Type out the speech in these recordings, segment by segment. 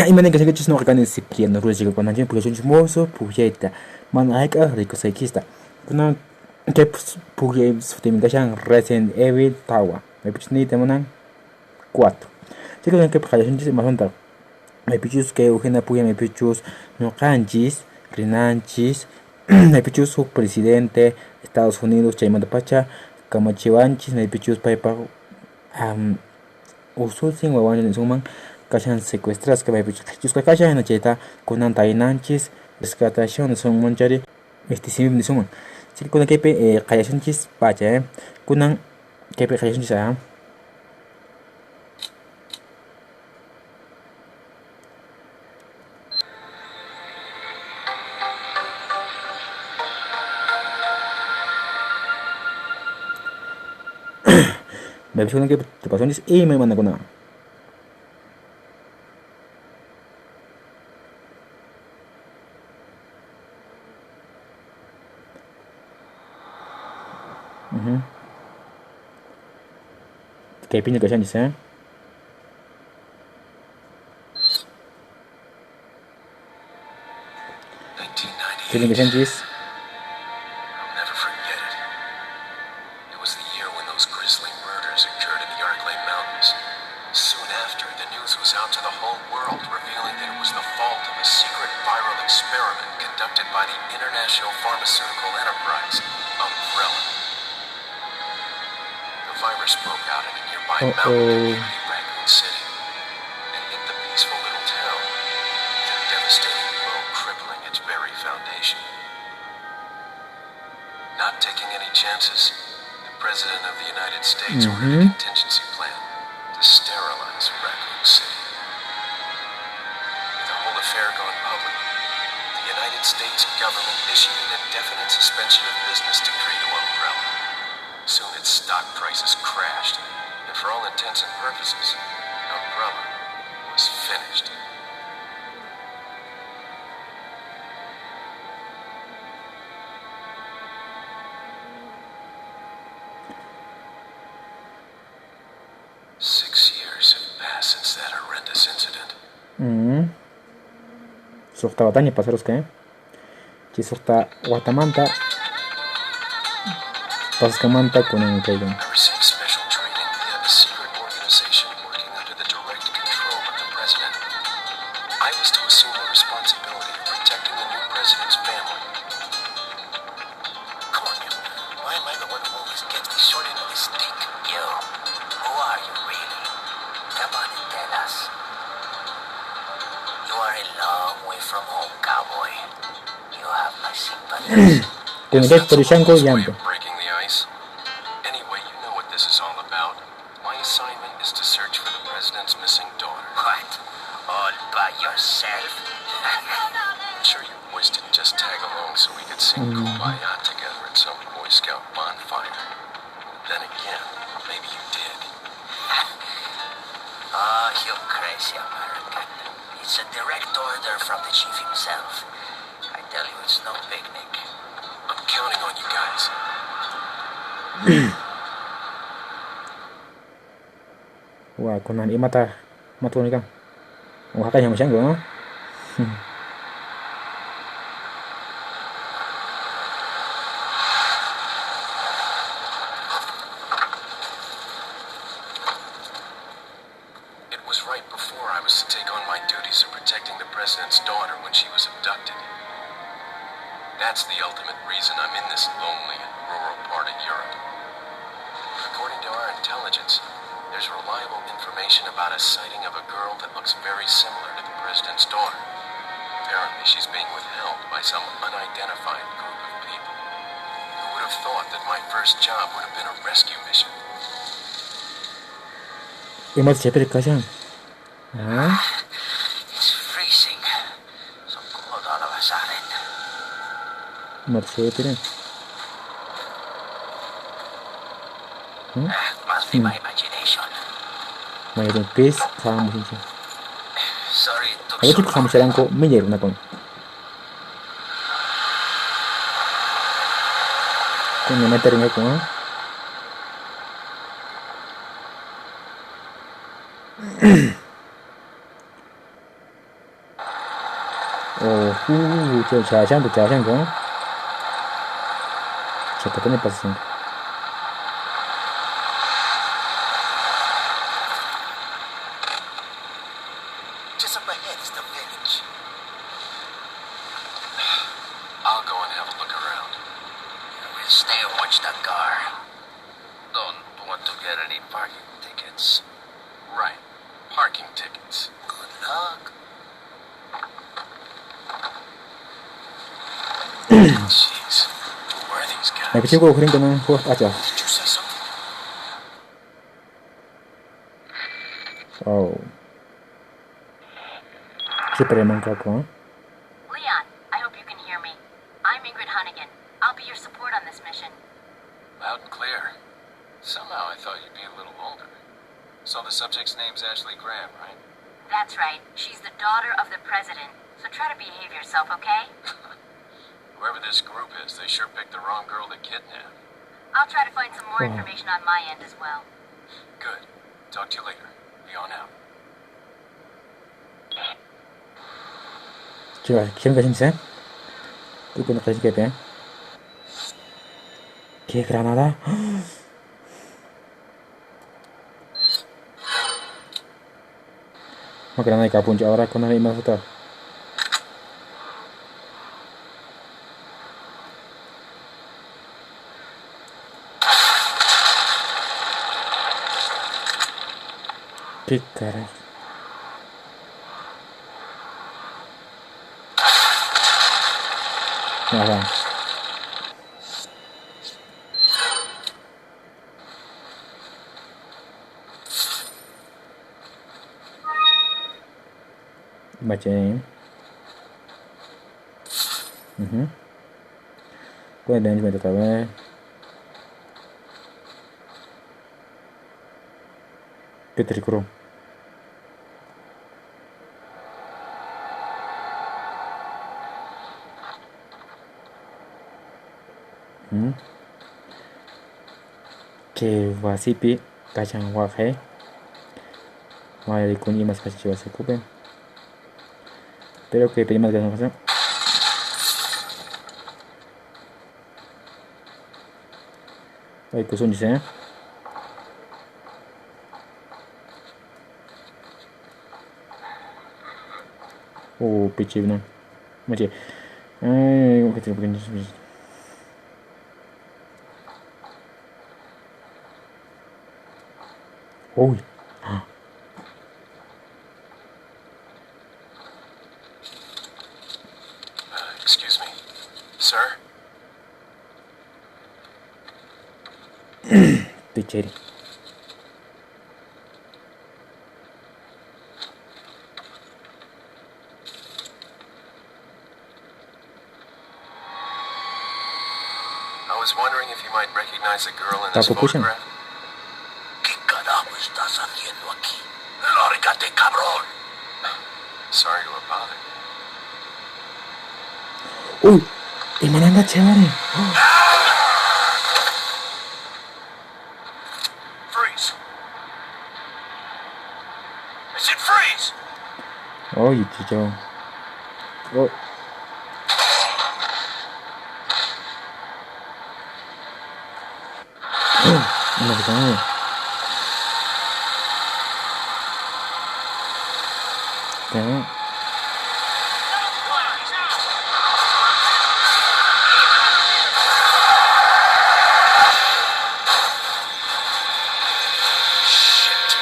Imana que se que no recan disciplina rules que cuando yo porque yo mozo pujeta man ay ka rico se kista kuna que puje tem gashan Resident Evil Tower me pichu ni temonan 4 chico que para gente más honta me pichus que Eugenia puje me pichus no kanjis rinanchis me pichus su presidente Estados Unidos chaimanda pacha kamachiwanchis me pichus paipa usul sin huevón en suman kashan secuestras que me pichus que kashan en cheta kunan tainanchis rescatación son manchari sim ni suman si kunan kepe kayashanchis pacha kunan kepe kayashanchis me pichus kunan kepe te pasó y me manda kunan kayak pindah ke sana pindah ke sana I'll never forget it. It was the year when those grisly murders occurred in the Arklay Mountains. Soon after, the news was out to the whole world, revealing that it was the fault of a secret viral experiment conducted by the international pharmaceutical enterprise, Umbrella. The virus broke out in a nearby mountain community, Raccoon City, and hit the peaceful little town, with a devastating blow crippling its very foundation. Not taking any chances, the President of the United States ordered a contingency plan to sterilize Raccoon City. With the whole affair gone public, the United States government issued an indefinite suspension of business decree to Umbrella. Soon its stock prices crashed, and for all intents and purposes, Umbrella was finished. Since that horrendous incident. Sorta batanya pasaros que ci sorta Guatamanta Pascamanta con el Kaigan. I received special training via a secret organization working under the direct control of the president. I was to assume the responsibility of protecting the new president's family. Coño, why am I the one who always gets the short end of the stick? Yo, who are you really? Come on and tell us. You are a long way from home, cowboy. You have my sympathies. Con el Porishanko y Ampo. Breaking the ice. Anyway, you know what this is all about. My assignment is to search for the president's missing daughter. What? All by yourself? I'm sure you boys didn't just tag along so we could sing Kumbaya together at some Boy Scout bonfire. Then again, maybe you did. Oh, you crazy American. It's a direct order from the chief himself. I tell you, it's no picnic. I'm counting on you guys. Wah, kunan mata ni kan. Wah, kaya macam go. It was right before I was to take on my duties of protecting the president's daughter when she was abducted. That's the ultimate reason I'm in this lonely and rural part of Europe. According to our intelligence, there's reliable information about a sighting of a girl that looks very similar to the president's daughter. Apparently, she's being withheld by some unidentified group of people. Who would have thought that my first job would have been a rescue mission? Imat siapa dikasih? It's freezing. So cold all of a sudden. Imat siapa ni? Must be my imagination. Mayroong peace sama sih. Sorry it took Aku so tuh sama long. silang ko menyer na kon. Kung meter nga ko. 저 자샹도 자샹도 저 버튼에 빠졌습니다. Just up ahead is the village. I'll go and have a look around. We'll stay and watch the car. Don't want to get any parking tickets. Right. Parking tickets. Good luck. Jeez. Who are these guys? 그 친구 그린 거는 그거 빠져. Did you say something? 슈퍼레몬 갖고. Leon, I hope you can hear me. I'm Ingrid Hunnigan. I'll be your support on this mission. Loud and clear. Somehow I thought you'd be a little older. So the subject's name's Ashley Graham, right? That's right. She's the daughter of the president. So try to behave yourself, okay? Whoever this group is, they sure picked the wrong girl to kidnap. I'll try to find some more Oh. information on my end as well. Good. Talk to you later. Be on out. 제가 기억나 심세? 뚫고 나까지 개배. 개 그라나다. Magkano ikapun siya oras ko na lima foto. Kikara. Nah, bacain. Kau ada yang tahu eh? Petri Kuro. Que wasipi kacang wakai. Mari kunci mas kasih wasi kupen. Pero que pedimos que no. Ay, que son dice. Oh, pichi no. Machi. Ay, que te lo ponen. Uy. Excuse me. Sir? Picheri. I was wondering if you might recognize a girl in this Tapo pushing. photograph. ¿Qué carajo estás haciendo aquí? ¡Lárgate, cabrón! Sorry to have bothered. Uy, y me anda chévere. Freeze! I said freeze! Oy, chicho. Oh. No me cae. ¿Qué? Shit.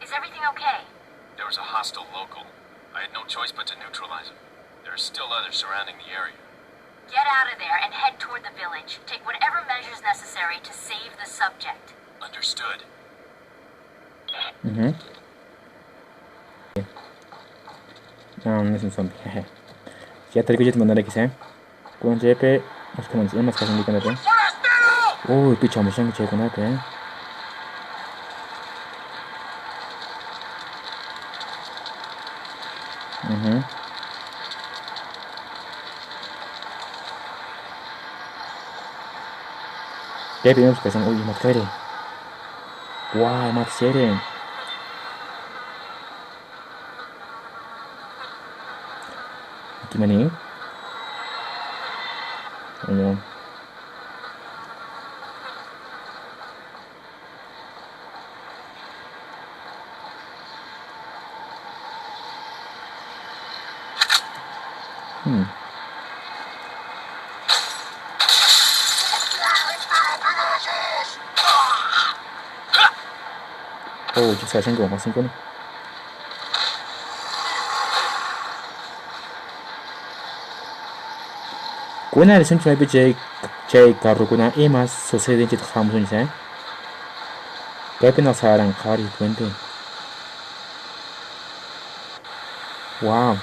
Is everything okay? There was a hostile local. I had no choice but to neutralize him. There are still others surrounding the area. Get out of there and head toward the village. Take whatever measures necessary to save the subject. Understood. No es un zombie. Ya te recuerdo mandar aquí, ¿eh? Con JP, más que un canal. Uy, picha, me shank check on that, ¿eh? Ya primero que son, uy, más chévere. Wow, más chévere. Gimana nih? Ayo. Oh, just saya senggol, masih senggol. Kuna da sun tafi jay karu kuna ima sosai da kita kamu sun sai. Kai pina saran kari puente. Wow.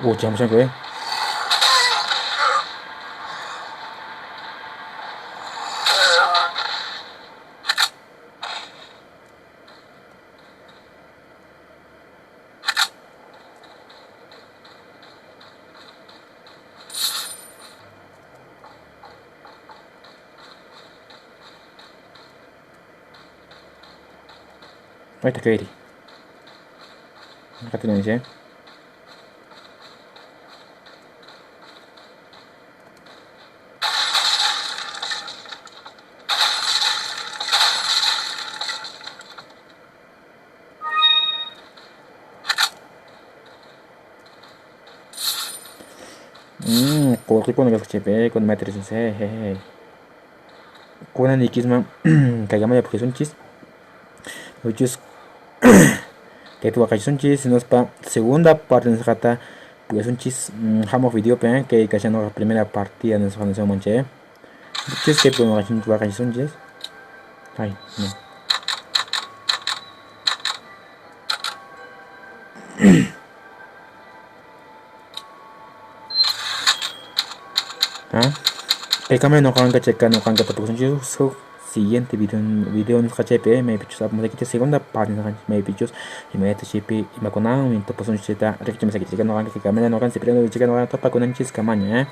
Oh, jangan gue. Vai tak kairi. Kata Indonesia. Corre con el HP, con matriz, hehehe. Con anikisma, kagama ya porque son chis. Muchos que tu acá son chis, no es pa segunda parte de esta porque son chis, hamo video pen que cachando la primera partida de esa canción manche. Chis que podemos hacer tu acá son chis. Ay, no. ¿Ah? El cambio no kan checar no kan porque son chis siguiente video nos HP me pichos a música de segunda página me pichos y me HP y me conao y to pason cheta recto me saque no kan que cámara no kan se prende chica no kan topa con anchis camaña